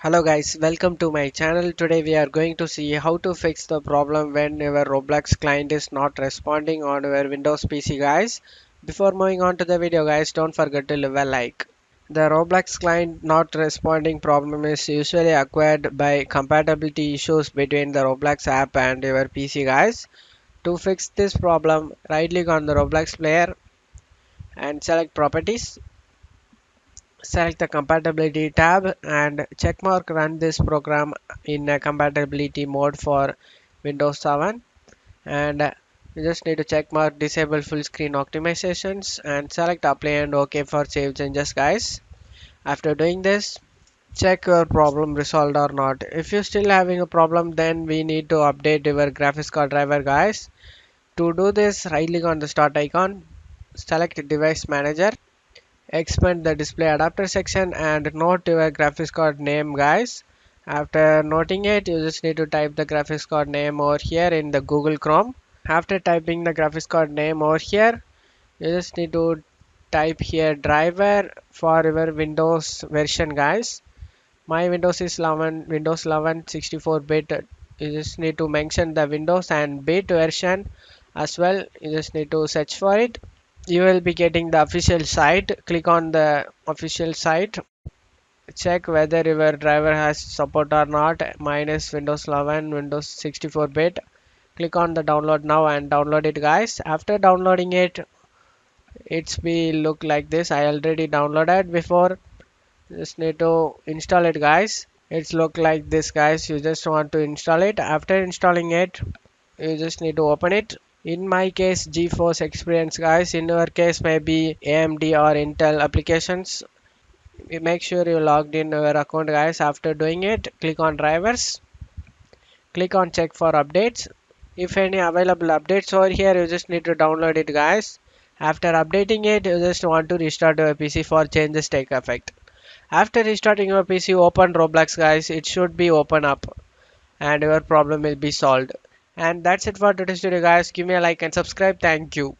Hello guys, welcome to my channel. Today we are going to see how to fix the problem when your Roblox client is not responding on your Windows PC guys. Before moving on to the video guys, don't forget to leave a like. The Roblox client not responding problem is usually acquired by compatibility issues between the Roblox app and your PC guys. To fix this problem, right click on the Roblox player and select properties. Select the compatibility tab and checkmark run this program in a compatibility mode for Windows 7, and you just need to checkmark disable full screen optimizations and select apply and OK for save changes guys. After doing this, check your problem resolved or not. If you're still having a problem, then we need to update your graphics card driver guys. To do this, right click on the start icon, select device manager, expand the display adapter section and note your graphics card name guys. After noting it, you just need to type the graphics card name over here in the Google Chrome. After typing the graphics card name over here, you just need to type here driver for your Windows version guys. My Windows is 11, Windows 11 64-bit. You just need to mention the Windows and bit version as well. You just need to search for it. You will be getting the official site. Click on the official site, check whether your driver has support or not. Mine is Windows 11 Windows 64-bit. Click on the download now and download it guys. After downloading it, it's be look like this. I already downloaded before. Just need to install it guys. It's look like this guys. You just want to install it. After installing it, you just need to open it. In my case, GeForce Experience guys. In your case, maybe AMD or Intel applications. Make sure you logged in your account guys. After doing it, click on drivers. Click on check for updates. If any available updates over here, you just need to download it guys. After updating it, you just want to restart your PC for changes take effect. After restarting your PC, open Roblox guys. It should be open up and your problem will be solved. And that's it for today's video guys. Give me a like and subscribe. Thank you.